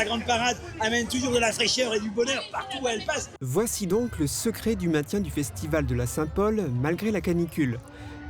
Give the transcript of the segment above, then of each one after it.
la grande parade amène toujours de la fraîcheur et du bonheur partout où elle passe. Voici donc le secret du maintien du festival de la Saint-Paul malgré la canicule.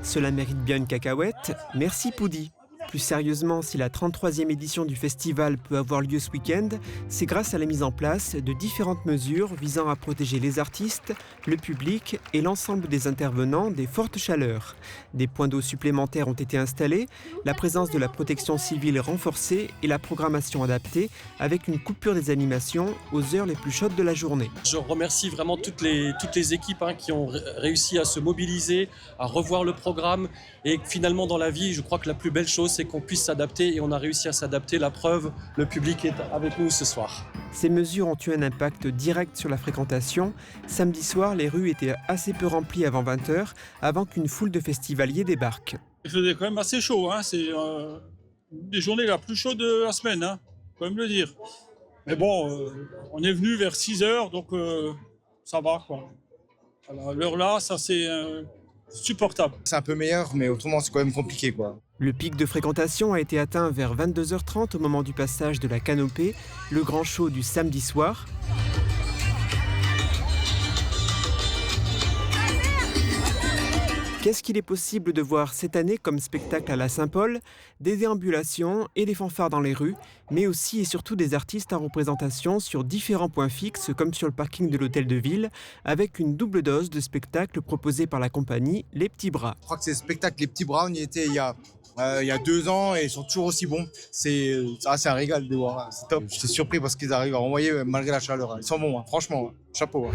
Cela mérite bien une cacahuète, merci Poudy. Plus sérieusement, si la 33e édition du festival peut avoir lieu ce week-end, c'est grâce à la mise en place de différentes mesures visant à protéger les artistes, le public et l'ensemble des intervenants des fortes chaleurs. Des points d'eau supplémentaires ont été installés, la présence de la protection civile renforcée et la programmation adaptée avec une coupure des animations aux heures les plus chaudes de la journée. Je remercie vraiment toutes les équipes qui ont réussi à se mobiliser, à revoir le programme et finalement dans la vie, je crois que la plus belle chose c'est qu'on puisse s'adapter et on a réussi à s'adapter. La preuve, le public est avec nous ce soir. Ces mesures ont eu un impact direct sur la fréquentation. Samedi soir, les rues étaient assez peu remplies avant 20h, avant qu'une foule de festivaliers débarque. Il faisait quand même assez chaud, c'est une des journées la plus chaude de la semaine, faut même le dire. Mais bon, on est venu vers 6h, donc ça va quoi. Alors, l'heure là, ça c'est supportable. C'est un peu meilleur, mais autrement c'est quand même compliqué quoi. Le pic de fréquentation a été atteint vers 22h30 au moment du passage de la canopée, le grand show du samedi soir. Qu'est-ce qu'il est possible de voir cette année comme spectacle à la Saint-Paul? Des déambulations et des fanfares dans les rues, mais aussi et surtout des artistes en représentation sur différents points fixes, comme sur le parking de l'hôtel de ville, avec une double dose de spectacles proposés par la compagnie Les Petits Bras. Je crois que c'est le spectacle Les Petits Bras, on y était il y a 2 ans et ils sont toujours aussi bons. C'est un régal de voir, c'est top. J'étais surpris parce qu'ils arrivent à envoyer malgré la chaleur. Ils sont bons, franchement, chapeau.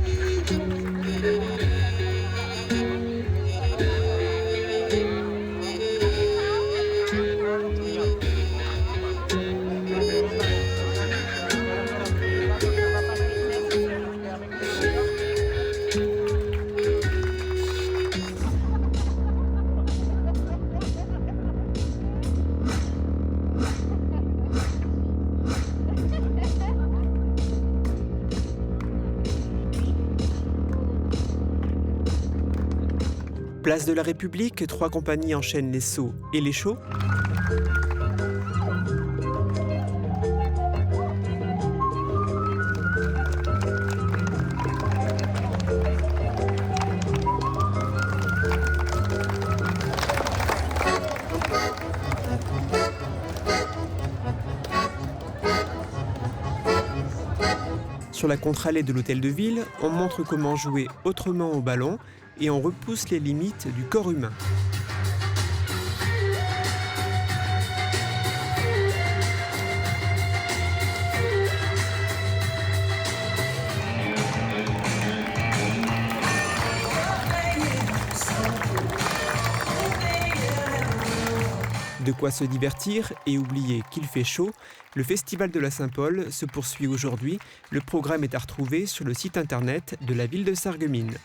Place de la République, 3 compagnies enchaînent les sauts et les shows. Sur la contre-allée de l'hôtel de ville, on montre comment jouer autrement au ballon et on repousse les limites du corps humain. De quoi se divertir et oublier qu'il fait chaud, le Festival de la Saint-Paul se poursuit aujourd'hui. Le programme est à retrouver sur le site internet de la ville de Sarreguemines.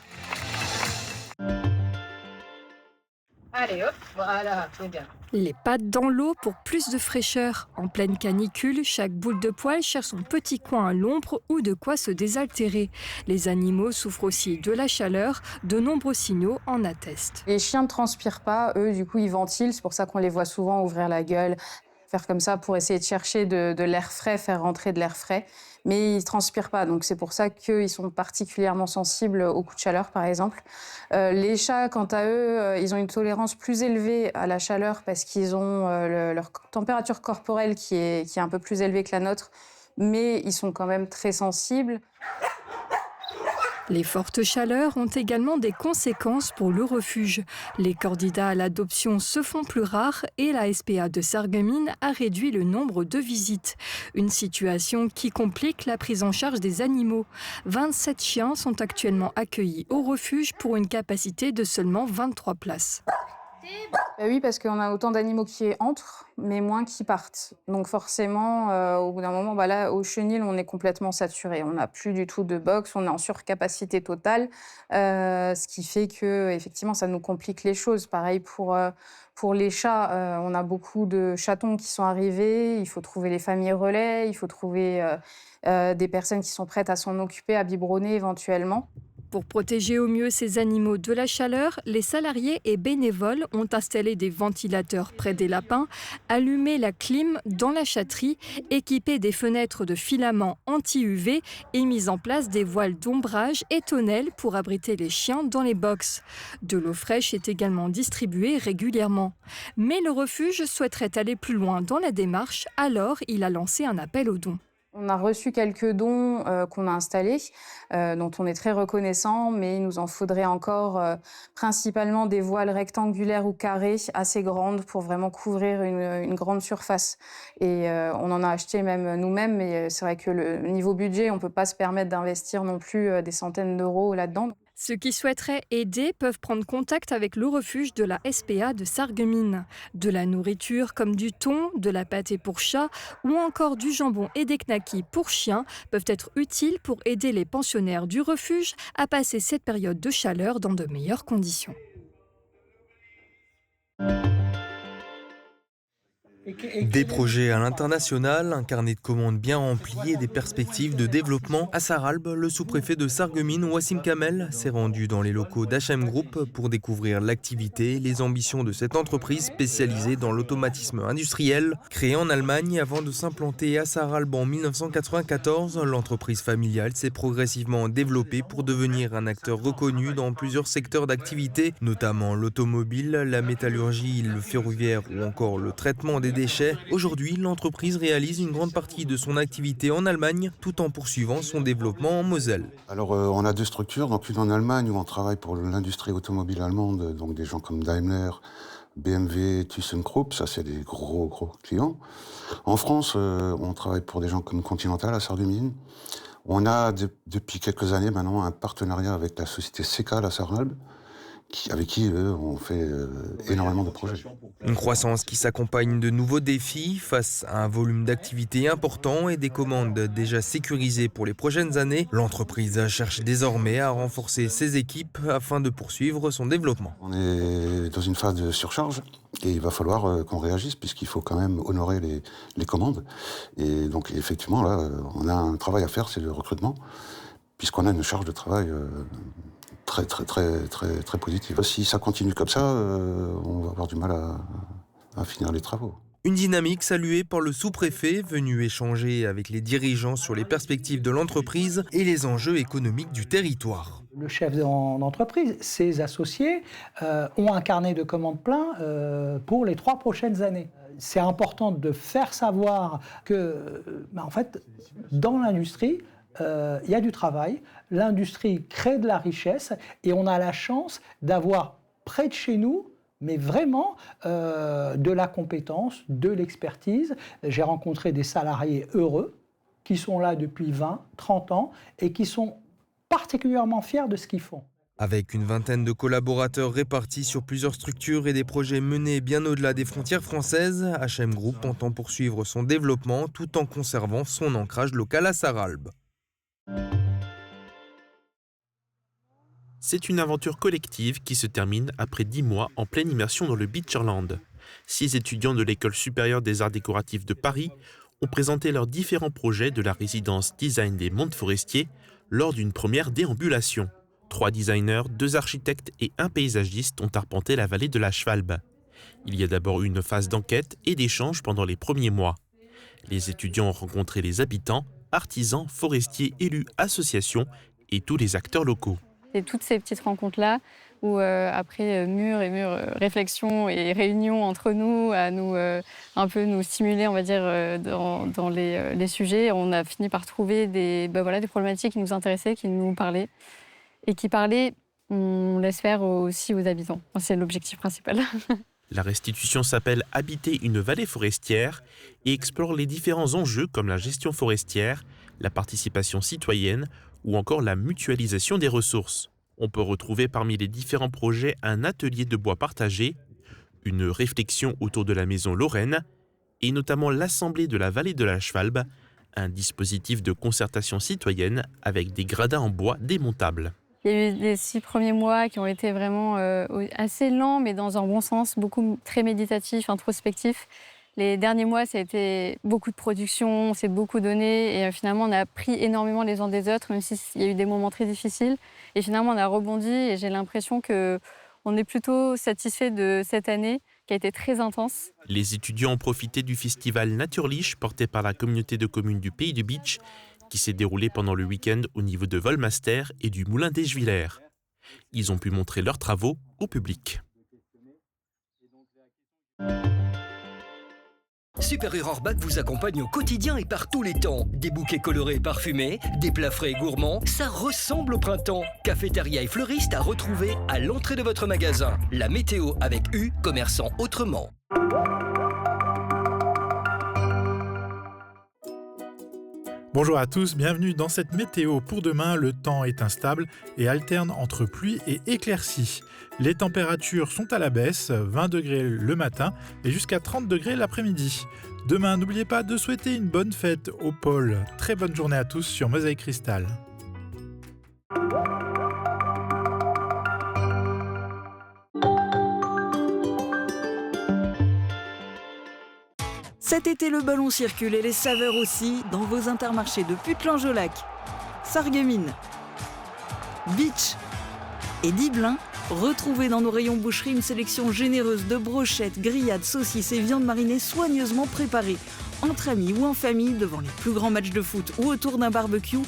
Allez hop, voilà, c'est bien. Les pattes dans l'eau pour plus de fraîcheur. En pleine canicule, chaque boule de poil cherche son petit coin à l'ombre ou de quoi se désaltérer. Les animaux souffrent aussi de la chaleur, de nombreux signaux en attestent. Les chiens ne transpirent pas, eux du coup ils ventilent, c'est pour ça qu'on les voit souvent ouvrir la gueule, faire comme ça pour essayer de chercher de l'air frais, faire rentrer de l'air frais. Mais ils ne transpirent pas, donc c'est pour ça qu'ils sont particulièrement sensibles aux coups de chaleur, par exemple. Les chats, quant à eux, ils ont une tolérance plus élevée à la chaleur parce qu'ils ont leur température corporelle qui est un peu plus élevée que la nôtre, mais ils sont quand même très sensibles. Les fortes chaleurs ont également des conséquences pour le refuge. Les candidats à l'adoption se font plus rares et la SPA de Sarreguemines a réduit le nombre de visites. Une situation qui complique la prise en charge des animaux. 27 chiens sont actuellement accueillis au refuge pour une capacité de seulement 23 places. Oui, parce qu'on a autant d'animaux qui entrent, mais moins qui partent. Donc forcément, au bout d'un moment, là, au Chenil, on est complètement saturé. On n'a plus du tout de box, on est en surcapacité totale, ce qui fait que, effectivement, ça nous complique les choses. Pareil pour les chats, on a beaucoup de chatons qui sont arrivés. Il faut trouver les familles relais, il faut trouver des personnes qui sont prêtes à s'en occuper, à biberonner éventuellement. Pour protéger au mieux ces animaux de la chaleur, les salariés et bénévoles ont installé des ventilateurs près des lapins, allumé la clim dans la chatterie, équipé des fenêtres de filaments anti-UV et mis en place des voiles d'ombrage et tonnelles pour abriter les chiens dans les box. De l'eau fraîche est également distribuée régulièrement. Mais le refuge souhaiterait aller plus loin dans la démarche, alors il a lancé un appel aux dons. On a reçu quelques dons qu'on a installés, dont on est très reconnaissant, mais il nous en faudrait encore principalement des voiles rectangulaires ou carrées assez grandes pour vraiment couvrir une grande surface. Et on en a acheté même nous-mêmes, mais c'est vrai que le niveau budget, on ne peut pas se permettre d'investir non plus des centaines d'euros là-dedans. Ceux qui souhaiteraient aider peuvent prendre contact avec le refuge de la SPA de Sarreguemines. De la nourriture comme du thon, de la pâtée pour chat ou encore du jambon et des knackis pour chiens peuvent être utiles pour aider les pensionnaires du refuge à passer cette période de chaleur dans de meilleures conditions. Des projets à l'international, un carnet de commandes bien rempli et des perspectives de développement. À Sarralbe, le sous-préfet de Sarreguemines, Wassim Kamel, s'est rendu dans les locaux d'H&M Group pour découvrir l'activité et les ambitions de cette entreprise spécialisée dans l'automatisme industriel. Créée en Allemagne avant de s'implanter à Sarralbe en 1994, l'entreprise familiale s'est progressivement développée pour devenir un acteur reconnu dans plusieurs secteurs d'activité, notamment l'automobile, la métallurgie, le ferroviaire ou encore le traitement des déchets. Aujourd'hui, l'entreprise réalise une grande partie de son activité en Allemagne tout en poursuivant son développement en Moselle. Alors on a deux structures, donc une en Allemagne où on travaille pour l'industrie automobile allemande, donc des gens comme Daimler, BMW, ThyssenKrupp, ça c'est des gros clients. En France, on travaille pour des gens comme Continental à Sarreguemines. On a depuis quelques années maintenant un partenariat avec la société Secal à Sarralbe, avec qui on fait énormément de projets. Une croissance qui s'accompagne de nouveaux défis face à un volume d'activité important et des commandes déjà sécurisées pour les prochaines années. L'entreprise cherche désormais à renforcer ses équipes afin de poursuivre son développement. On est dans une phase de surcharge et il va falloir qu'on réagisse puisqu'il faut quand même honorer les commandes. Et donc effectivement là, on a un travail à faire, c'est le recrutement, puisqu'on a une charge de travail très positive. Si ça continue comme ça, on va avoir du mal à finir les travaux. Une dynamique saluée par le sous-préfet, venu échanger avec les dirigeants sur les perspectives de l'entreprise et les enjeux économiques du territoire. Le chef d'entreprise, ses associés, ont un carnet de commandes plein pour les 3 prochaines années. C'est important de faire savoir que, en fait, dans l'industrie, il y a du travail, l'industrie crée de la richesse et on a la chance d'avoir près de chez nous, mais vraiment de la compétence, de l'expertise. J'ai rencontré des salariés heureux qui sont là depuis 20, 30 ans et qui sont particulièrement fiers de ce qu'ils font. Avec une vingtaine de collaborateurs répartis sur plusieurs structures et des projets menés bien au-delà des frontières françaises, H&M Group entend poursuivre son développement tout en conservant son ancrage local à Sarralbe. C'est une aventure collective qui se termine après 10 mois en pleine immersion dans le Beacherland. 6 étudiants de l'École supérieure des arts décoratifs de Paris ont présenté leurs différents projets de la résidence design des Monts Forestiers lors d'une première déambulation. 3 designers, 2 architectes et 1 paysagiste ont arpenté la vallée de la Schwalbe. Il y a d'abord eu une phase d'enquête et d'échange pendant les premiers mois. Les étudiants ont rencontré les habitants, artisans, forestiers, élus, associations et tous les acteurs locaux. Et toutes ces petites rencontres-là, où après mûres et mûres réflexions et réunions entre nous, à nous un peu nous stimuler, on va dire, dans les sujets, on a fini par trouver des problématiques qui nous intéressaient, qui nous parlaient. Et qui parlaient, on l'espère, aussi aux habitants. C'est l'objectif principal. La restitution s'appelle « Habiter une vallée forestière » et explore les différents enjeux comme la gestion forestière, la participation citoyenne ou encore la mutualisation des ressources. On peut retrouver parmi les différents projets un atelier de bois partagé, une réflexion autour de la maison Lorraine et notamment l'Assemblée de la vallée de la Schwalbe, un dispositif de concertation citoyenne avec des gradins en bois démontables. Il y a eu les 6 premiers mois qui ont été vraiment assez lents, mais dans un bon sens, très méditatifs, introspectifs. Les derniers mois, ça a été beaucoup de production, on s'est beaucoup donné et finalement, on a appris énormément les uns des autres, même s'il y a eu des moments très difficiles. Et finalement, on a rebondi et j'ai l'impression qu'on est plutôt satisfait de cette année qui a été très intense. Les étudiants ont profité du festival Naturlich porté par la communauté de communes du Pays de Bitche qui s'est déroulé pendant le week-end au niveau de Volmaster et du Moulin des Juillères. Ils ont pu montrer leurs travaux au public. Super Orbach vous accompagne au quotidien et par tous les temps. Des bouquets colorés et parfumés, des plats frais et gourmands, ça ressemble au printemps. Cafétéria et fleuriste à retrouver à l'entrée de votre magasin. La météo avec U, commerçant autrement. Bonjour à tous, bienvenue dans cette météo pour demain. Le temps est instable et alterne entre pluie et éclaircies. Les températures sont à la baisse, 20 degrés le matin et jusqu'à 30 degrés l'après-midi. Demain, n'oubliez pas de souhaiter une bonne fête au pôle. Très bonne journée à tous sur Mosaïque Cristal. Cet été, le ballon circule et les saveurs aussi dans vos intermarchés de Putelange-au-Lac, Sarreguemines, Bitche et Diblin. Retrouvez dans nos rayons boucherie une sélection généreuse de brochettes, grillades, saucisses et viandes marinées soigneusement préparées. Entre amis ou en famille, devant les plus grands matchs de foot ou autour d'un barbecue,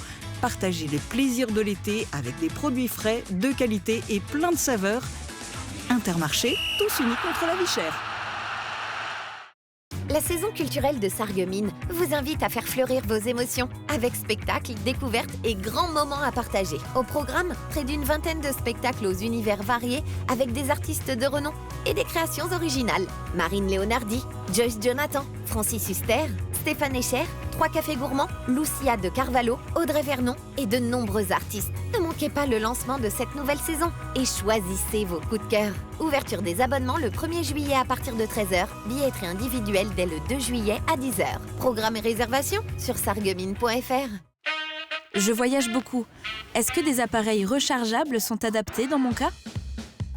partagez les plaisirs de l'été avec des produits frais, de qualité et plein de saveurs. Intermarché, tous unis contre la vie chère. La saison culturelle de Sarreguemines vous invite à faire fleurir vos émotions avec spectacles, découvertes et grands moments à partager. Au programme, près d'une vingtaine de spectacles aux univers variés avec des artistes de renom et des créations originales. Marine Leonardi, Joyce Jonathan, Francis Huster, Stéphane Echer, 3 cafés gourmands, Lucia de Carvalho, Audrey Vernon et de nombreux artistes. Ne manquez pas le lancement de cette nouvelle saison et choisissez vos coups de cœur. Ouverture des abonnements le 1er juillet à partir de 13h, billetterie individuelle dès le 2 juillet à 10h. Programme et réservation sur sarreguemines.fr. Je voyage beaucoup. Est-ce que des appareils rechargeables sont adaptés dans mon cas ?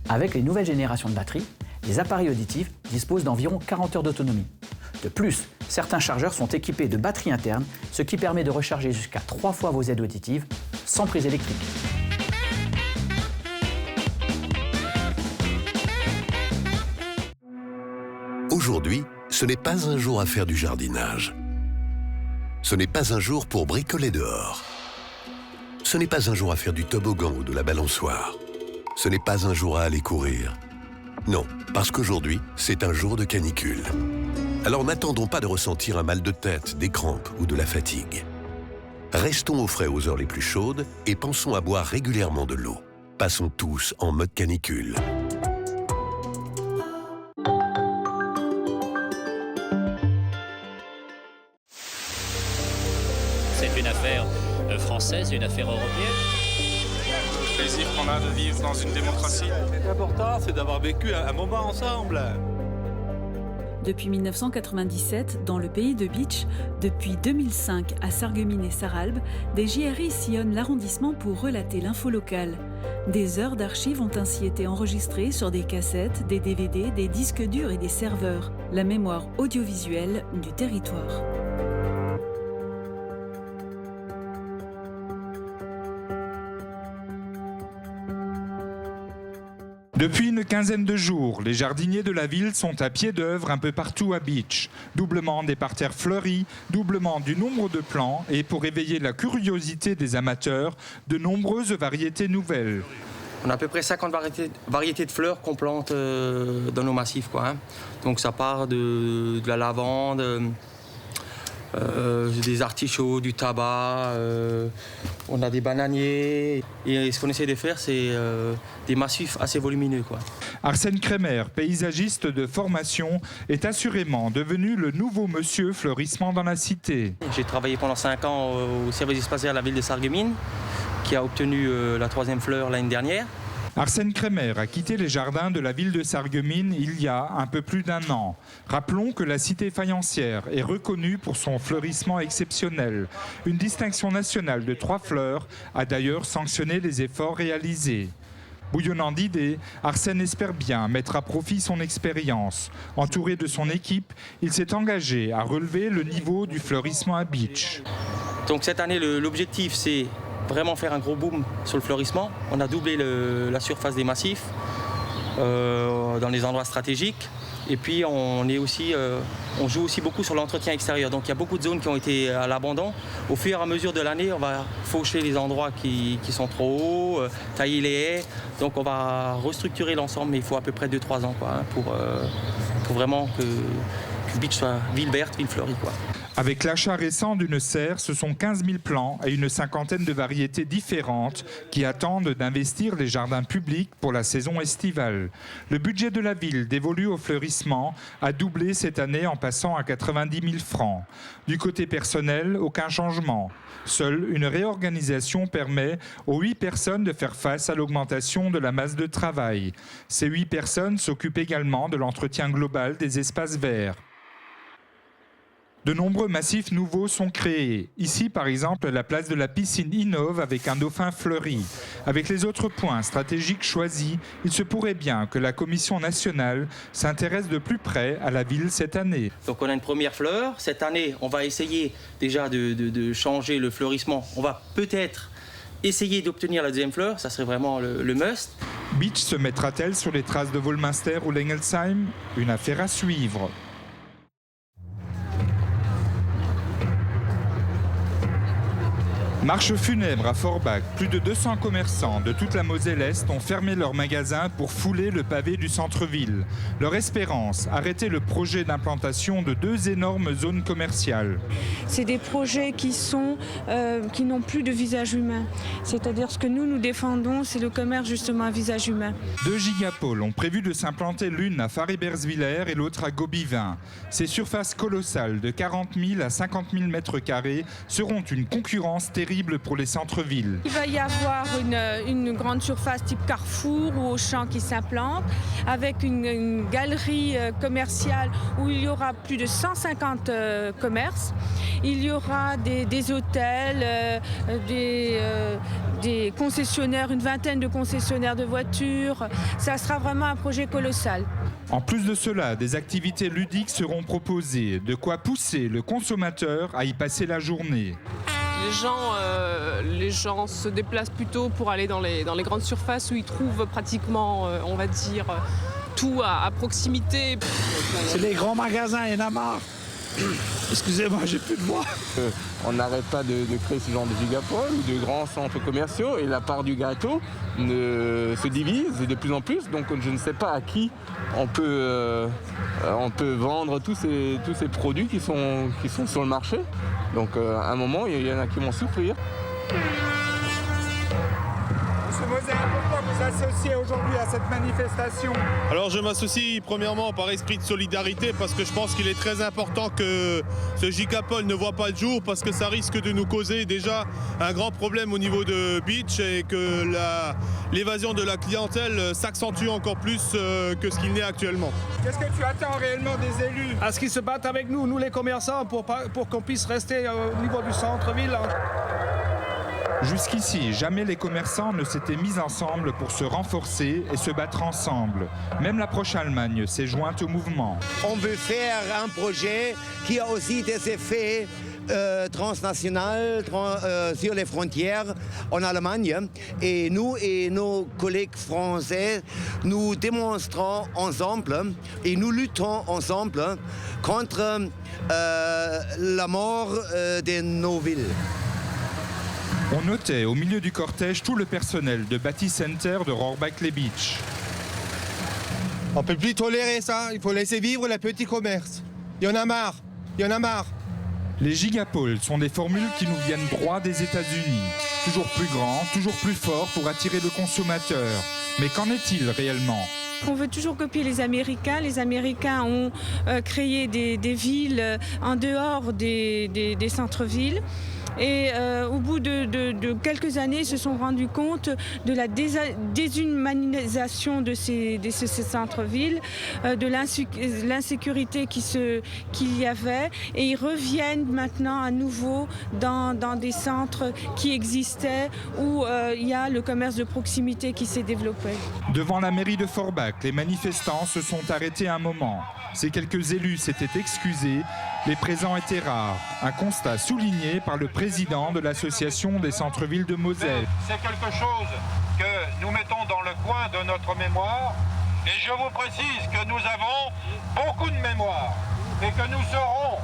Avec les nouvelles générations de batteries, les appareils auditifs disposent d'environ 40 heures d'autonomie. De plus, certains chargeurs sont équipés de batteries internes, ce qui permet de recharger jusqu'à 3 fois vos aides auditives sans prise électrique. Aujourd'hui, ce n'est pas un jour à faire du jardinage. Ce n'est pas un jour pour bricoler dehors. Ce n'est pas un jour à faire du toboggan ou de la balançoire. Ce n'est pas un jour à aller courir. Non, parce qu'aujourd'hui, c'est un jour de canicule. Alors n'attendons pas de ressentir un mal de tête, des crampes ou de la fatigue. Restons au frais aux heures les plus chaudes et pensons à boire régulièrement de l'eau. Passons tous en mode canicule. C'est une affaire française, une affaire européenne. Le plaisir qu'on a de vivre dans une démocratie. L'important, c'est d'avoir vécu un moment ensemble. Depuis 1997, dans le pays de Bitche, depuis 2005 à Sarreguemines et Sarralbe, des JRI sillonnent l'arrondissement pour relater l'info locale. Des heures d'archives ont ainsi été enregistrées sur des cassettes, des DVD, des disques durs et des serveurs. La mémoire audiovisuelle du territoire. Depuis une quinzaine de jours, les jardiniers de la ville sont à pied d'œuvre un peu partout à Bitche. Doublement des parterres fleuris, doublement du nombre de plants et pour éveiller la curiosité des amateurs, de nombreuses variétés nouvelles. On a à peu près 50 variétés de fleurs qu'on plante dans nos massifs, quoi, hein. Donc ça part de la lavande, des artichauts, du tabac, on a des bananiers. Et ce qu'on essaie de faire, c'est des massifs assez volumineux, quoi. Arsène Kremer, paysagiste de formation, est assurément devenu le nouveau monsieur fleurissement dans la cité. J'ai travaillé pendant 5 ans au service spatial à la ville de Sarreguemines, qui a obtenu la 3e fleur l'année dernière. Arsène Kremer a quitté les jardins de la ville de Sarreguemines il y a un peu plus d'1 an. Rappelons que la cité faïencière est reconnue pour son fleurissement exceptionnel. Une distinction nationale de 3 fleurs a d'ailleurs sanctionné les efforts réalisés. Bouillonnant d'idées, Arsène espère bien mettre à profit son expérience. Entouré de son équipe, il s'est engagé à relever le niveau du fleurissement à Bitche. Donc cette année, l'objectif, c'est vraiment faire un gros boom sur le fleurissement. On a doublé la surface des massifs dans les endroits stratégiques. Et puis on joue aussi beaucoup sur l'entretien extérieur. Donc il y a beaucoup de zones qui ont été à l'abandon. Au fur et à mesure de l'année, on va faucher les endroits qui sont trop hauts, tailler les haies. Donc on va restructurer l'ensemble, mais il faut à peu près 2-3 ans pour vraiment que Bitche soit ville verte, ville fleurie. Avec l'achat récent d'une serre, ce sont 15 000 plants et une 50aine de variétés différentes qui attendent d'investir les jardins publics pour la saison estivale. Le budget de la ville dévolu au fleurissement a doublé cette année en passant à 90 000 francs. Du côté personnel, aucun changement. Seule une réorganisation permet aux 8 personnes de faire face à l'augmentation de la masse de travail. Ces 8 personnes s'occupent également de l'entretien global des espaces verts. De nombreux massifs nouveaux sont créés. Ici, par exemple, la place de la piscine innove avec un dauphin fleuri. Avec les autres points stratégiques choisis, il se pourrait bien que la Commission nationale s'intéresse de plus près à la ville cette année. Donc on a une première fleur. Cette année, on va essayer déjà de changer le fleurissement. On va peut-être essayer d'obtenir la deuxième fleur. Ça serait vraiment le must. Bitche se mettra-t-elle sur les traces de Wolminster ou Lengelsheim? Une affaire à suivre. Marche funèbre à Forbach. Plus de 200 commerçants de toute la Moselle-Est ont fermé leurs magasins pour fouler le pavé du centre-ville. Leur espérance, arrêter le projet d'implantation de 2 énormes zones commerciales. C'est des projets qui n'ont plus de visage humain. C'est-à-dire ce que nous défendons, c'est le commerce justement à visage humain. 2 gigapoles ont prévu de s'implanter l'une à Fariberswiller et l'autre à Gobivin. Ces surfaces colossales de 40 000 à 50 000 mètres carrés seront une concurrence terrible pour les centres-villes. Il va y avoir une grande surface type Carrefour ou Auchan qui s'implante avec une galerie commerciale où il y aura plus de 150 commerces. Il y aura des hôtels, des concessionnaires, une vingtaine de concessionnaires de voitures. Ça sera vraiment un projet colossal. En plus de cela, des activités ludiques seront proposées, de quoi pousser le consommateur à y passer la journée. Les gens se déplacent plutôt pour aller dans les grandes surfaces où ils trouvent pratiquement, on va dire, tout à proximité. C'est les grands magasins, il y en a marre. Excusez-moi, j'ai plus de voix. On n'arrête pas de créer ce genre de gigapoles ou de grands centres commerciaux et la part du gâteau se divise de plus en plus. Donc je ne sais pas à qui on peut vendre tous ces produits qui sont sur le marché. Donc à un moment, il y en a qui vont souffrir. Monsieur Moser, pourquoi vous associez aujourd'hui à cette manifestation? Alors je m'associe premièrement par esprit de solidarité parce que je pense qu'il est très important que ce gigapole ne voit pas le jour parce que ça risque de nous causer déjà un grand problème au niveau de Bitche et que l'évasion de la clientèle s'accentue encore plus que ce qu'il n'est actuellement. Qu'est-ce que tu attends réellement des élus? À ce qu'ils se battent avec nous les commerçants, pour qu'on puisse rester au niveau du centre-ville. Jusqu'ici, jamais les commerçants ne s'étaient mis ensemble pour se renforcer et se battre ensemble. Même l'approche Allemagne s'est jointe au mouvement. On veut faire un projet qui a aussi des effets transnationaux sur les frontières en Allemagne. Et nous et nos collègues français, nous démontrons ensemble et nous luttons ensemble contre la mort de nos villes. On notait au milieu du cortège tout le personnel de Bati Center de Rohrbach-les-Bitches. On ne peut plus tolérer ça, il faut laisser vivre les petits commerces. Il y en a marre, Les gigapoles sont des formules qui nous viennent droit des États-Unis. Toujours plus grands, toujours plus forts pour attirer le consommateur. Mais qu'en est-il réellement ? On veut toujours copier les Américains. Les Américains ont créé des villes en dehors des centres-villes. Et au bout de quelques années, ils se sont rendus compte de la déshumanisation de ces centres-villes, de l'insécurité qu'il y avait. Et ils reviennent maintenant à nouveau dans des centres qui existaient où il y a le commerce de proximité qui s'est développé. Devant la mairie de Forbach, les manifestants se sont arrêtés un moment. Ces quelques élus s'étaient excusés. Les présents étaient rares. Un constat souligné par le président de l'association des centres-villes de Moselle. C'est quelque chose que nous mettons dans le coin de notre mémoire. Et je vous précise que nous avons beaucoup de mémoire et que nous saurons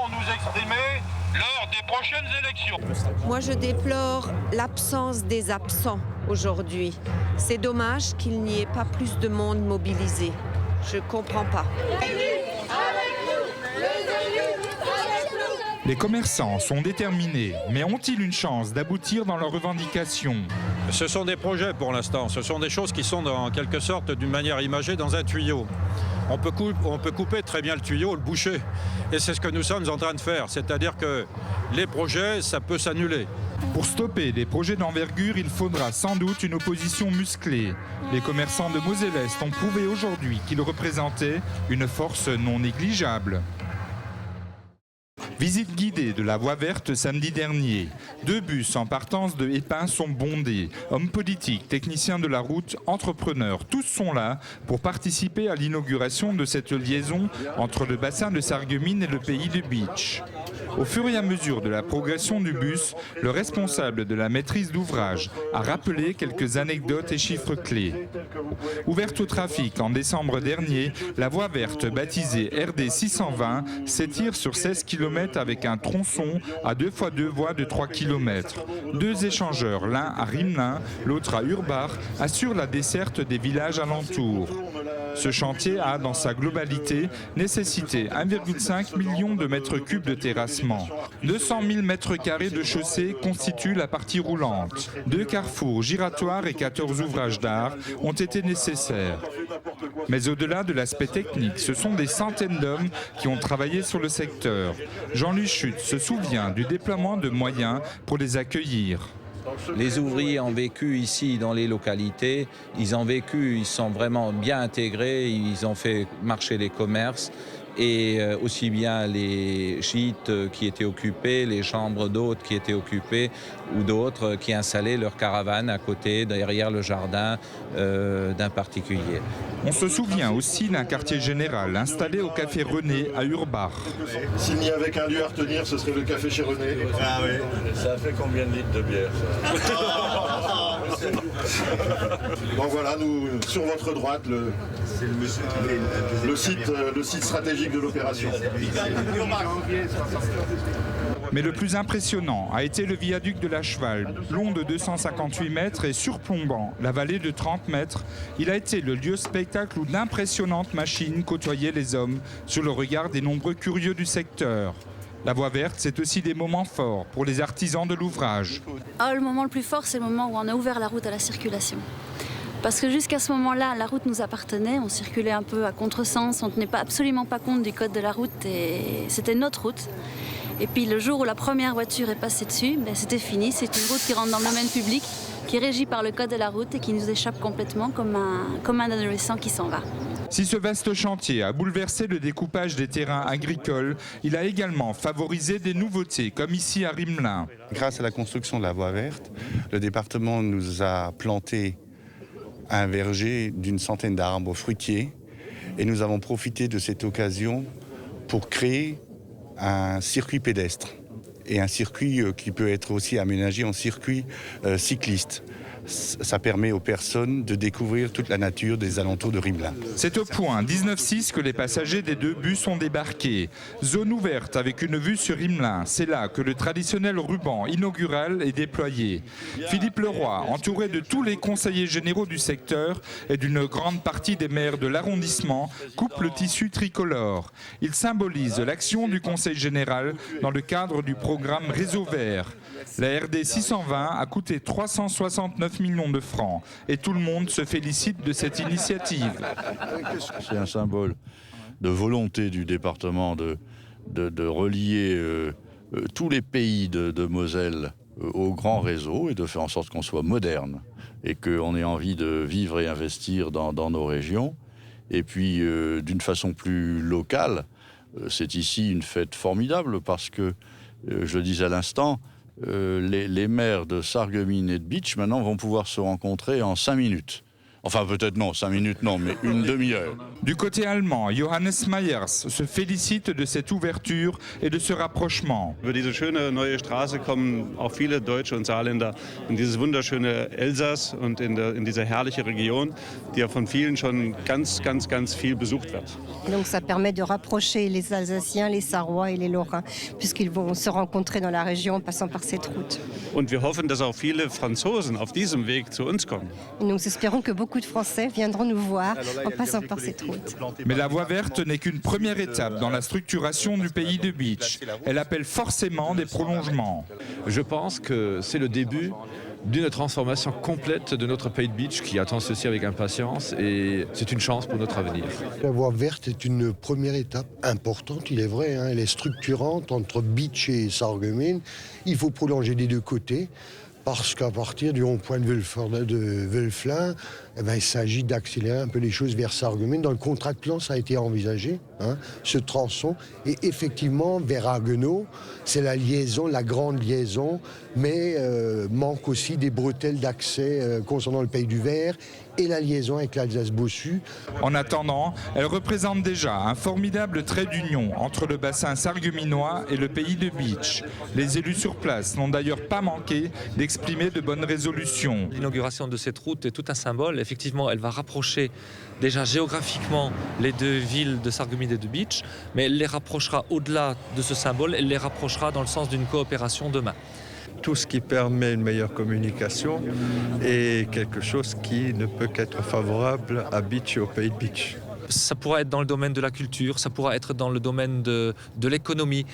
nous exprimer lors des prochaines élections. Moi, je déplore l'absence des absents aujourd'hui. C'est dommage qu'il n'y ait pas plus de monde mobilisé. Je ne comprends pas. Les commerçants sont déterminés, mais ont-ils une chance d'aboutir dans leurs revendications? Ce sont des projets pour l'instant, ce sont des choses qui sont en quelque sorte d'une manière imagée dans un tuyau. On peut couper très bien le tuyau, le boucher. Et c'est ce que nous sommes en train de faire, c'est-à-dire que les projets, ça peut s'annuler. Pour stopper des projets d'envergure, il faudra sans doute une opposition musclée. Les commerçants de Moselle-Est ont prouvé aujourd'hui qu'ils représentaient une force non négligeable. Visite guidée de la voie verte samedi dernier. 2 bus en partance de Épins sont bondés. Hommes politiques, techniciens de la route, entrepreneurs, tous sont là pour participer à l'inauguration de cette liaison entre le bassin de Sarreguemines et le pays de Bitche. Au fur et à mesure de la progression du bus, le responsable de la maîtrise d'ouvrage a rappelé quelques anecdotes et chiffres clés. Ouverte au trafic en décembre dernier, la voie verte baptisée RD 620 s'étire sur 16 km avec un tronçon à 2 x 2 voies de 3 km. 2 échangeurs, l'un à Rimelin, l'autre à Urbach, assurent la desserte des villages alentours. Ce chantier a, dans sa globalité, nécessité 1,5 million de mètres cubes de terrassement. 200 000 mètres carrés de chaussée constituent la partie roulante. 2 carrefours giratoires et 14 ouvrages d'art ont été nécessaires. Mais au-delà de l'aspect technique, ce sont des centaines d'hommes qui ont travaillé sur le secteur. Jean-Louis Chute se souvient du déploiement de moyens pour les accueillir. Les ouvriers ont vécu ici dans les localités, ils sont vraiment bien intégrés, ils ont fait marcher les commerces et aussi bien les gîtes qui étaient occupés, les chambres d'hôtes qui étaient occupées ou d'autres qui installaient leurs caravanes à côté, derrière le jardin d'un particulier. On se souvient aussi d'un quartier général installé au café René à Urbach. S'il n'y avait qu'un lieu à retenir, ce serait le café chez René. Ah oui, ça fait combien de litres de bière ça? Donc voilà, nous, sur votre droite, le site stratégique de l'opération. Mais le plus impressionnant a été le viaduc de la Cheval, long de 258 mètres et surplombant la vallée de 30 mètres. Il a été le lieu spectacle où d'impressionnantes machines côtoyaient les hommes sous le regard des nombreux curieux du secteur. La voie verte, c'est aussi des moments forts pour les artisans de l'ouvrage. Le moment le plus fort, c'est le moment où on a ouvert la route à la circulation. Parce que jusqu'à ce moment-là, la route nous appartenait, on circulait un peu à contresens, on ne tenait absolument pas compte du code de la route et c'était notre route. Et puis le jour où la première voiture est passée dessus, c'était fini, c'est une route qui rentre dans le domaine public, qui est régie par le code de la route et qui nous échappe complètement comme un adolescent qui s'en va. Si ce vaste chantier a bouleversé le découpage des terrains agricoles, il a également favorisé des nouveautés, comme ici à Rimelin. Grâce à la construction de la voie verte, le département nous a planté un verger d'une centaine d'arbres fruitiers et nous avons profité de cette occasion pour créer un circuit pédestre et un circuit qui peut être aussi aménagé en circuit cycliste. Ça permet aux personnes de découvrir toute la nature des alentours de Rimelin. C'est au point 19-6 que les passagers des 2 bus ont débarqué. Zone ouverte avec une vue sur Rimelin. C'est là que le traditionnel ruban inaugural est déployé. Philippe Leroy, entouré de tous les conseillers généraux du secteur et d'une grande partie des maires de l'arrondissement, coupe le tissu tricolore. Il symbolise l'action du Conseil général dans le cadre du programme Réseau Vert. La RD 620 a coûté 369 millions de francs et tout le monde se félicite de cette initiative. C'est un symbole de volonté du département de relier tous les pays de Moselle au grand réseau et de faire en sorte qu'on soit moderne et qu'on ait envie de vivre et investir dans nos régions. Et puis, d'une façon plus locale, c'est ici une fête formidable parce que, je le disais à l'instant, les maires de Sarreguemines et de Bitche, maintenant, vont pouvoir se rencontrer en 5 minutes. Enfin, peut-être non, 5 minutes non, mais une demi-heure. Du côté allemand, Johannes Meyers se félicite de cette ouverture et de ce rapprochement. Über diese schöne neue Straße kommen auch viele Deutsche und Saarländer in dieses wunderschöne Elsass und in diese herrliche Region, die ja von vielen schon ganz viel besucht wird. Donc ça permet de rapprocher les Alsaciens, les Sarrois et les Lorrains, puisqu'ils vont se rencontrer dans la région en passant par cette route. Und wir hoffen, dass auch viele Franzosen auf diesem Weg zu uns kommen. Et nous espérons que beaucoup de Français viendront nous voir en passant par cette route. Mais la voie verte n'est qu'une première étape dans la structuration du pays de Bitche. Elle appelle forcément des prolongements. Je pense que c'est le début d'une transformation complète de notre pays de Bitche qui attend ceci avec impatience et c'est une chance pour notre avenir. La voie verte est une première étape importante, il est vrai, hein, elle est structurante entre Bitche et Sarreguemines. Il faut prolonger des deux côtés. Parce qu'à partir du rond-point de Wölflin, il s'agit d'accélérer un peu les choses vers Sarreguemines. Dans le contrat de plan, ça a été envisagé, ce tronçon. Et effectivement, vers Haguenau, c'est la liaison, la grande liaison, mais manque aussi des bretelles d'accès concernant le Pays du Vert et la liaison avec l'Alsace-Bossu. En attendant, elle représente déjà un formidable trait d'union entre le bassin sarregueminois et le pays de Bitche. Les élus sur place n'ont d'ailleurs pas manqué d'exprimer de bonnes résolutions. L'inauguration de cette route est tout un symbole. Effectivement, elle va rapprocher déjà géographiquement les deux villes de Sarreguemines et de Bitche, mais elle les rapprochera au-delà de ce symbole, elle les rapprochera dans le sens d'une coopération demain. Tout ce qui permet une meilleure communication est quelque chose qui ne peut qu'être favorable à Bitche et au pays de Bitche. Ça pourra être dans le domaine de la culture, ça pourra être dans le domaine de l'économie,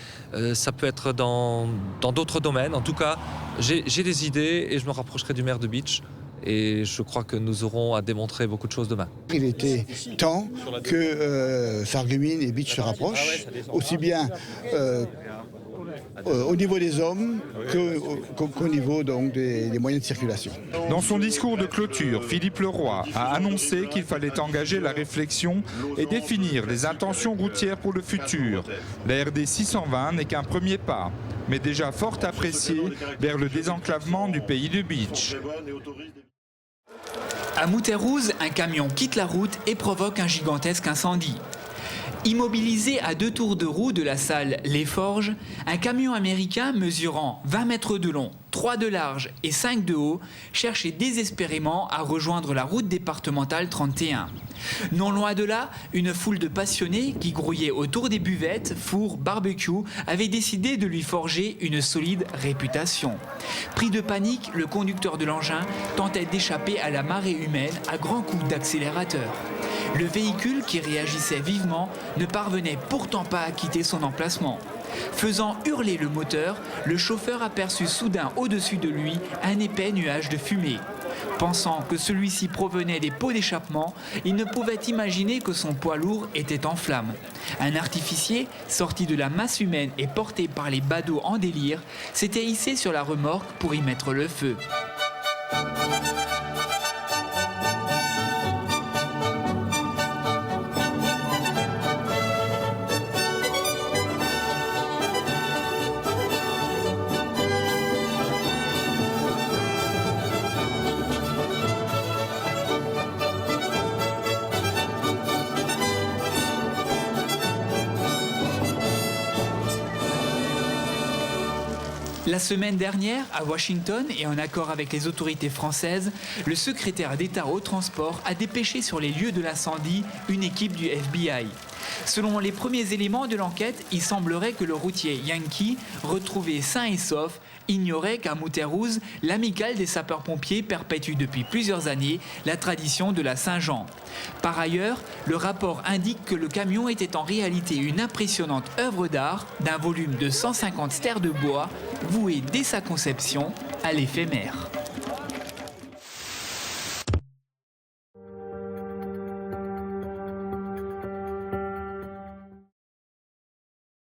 ça peut être dans d'autres domaines. En tout cas, j'ai des idées et je me rapprocherai du maire de Bitche. Et je crois que nous aurons à démontrer beaucoup de choses demain. Il était temps que Sarreguemines et Bitche se rapprochent, aussi bien au niveau des hommes qu'au niveau donc, des moyens de circulation. Dans son discours de clôture, Philippe Leroy a annoncé qu'il fallait engager la réflexion et définir les intentions routières pour le futur. La RD 620 n'est qu'un premier pas, mais déjà fort apprécié vers le désenclavement du pays de Bitche. À Mouterrouze, un camion quitte la route et provoque un gigantesque incendie. Immobilisé à 2 tours de roue de la salle Les Forges, un camion américain mesurant 20 mètres de long, 3 de large et 5 de haut cherchait désespérément à rejoindre la route départementale 31. Non loin de là, une foule de passionnés qui grouillaient autour des buvettes, fours, barbecue avait décidé de lui forger une solide réputation. Pris de panique, le conducteur de l'engin tentait d'échapper à la marée humaine à grands coups d'accélérateur. Le véhicule, qui réagissait vivement, ne parvenait pourtant pas à quitter son emplacement. Faisant hurler le moteur, le chauffeur aperçut soudain au-dessus de lui un épais nuage de fumée. Pensant que celui-ci provenait des pots d'échappement, il ne pouvait imaginer que son poids lourd était en flammes. Un artificier, sorti de la masse humaine et porté par les badauds en délire, s'était hissé sur la remorque pour y mettre le feu. La semaine dernière, à Washington et en accord avec les autorités françaises, le secrétaire d'État au transport a dépêché sur les lieux de l'incendie une équipe du FBI. Selon les premiers éléments de l'enquête, il semblerait que le routier Yankee, retrouvé sain et sauf, ignorait qu'à Mouterrouze, l'amicale des sapeurs-pompiers perpétue depuis plusieurs années la tradition de la Saint-Jean. Par ailleurs, le rapport indique que le camion était en réalité une impressionnante œuvre d'art d'un volume de 150 stères de bois, vouée dès sa conception à l'éphémère.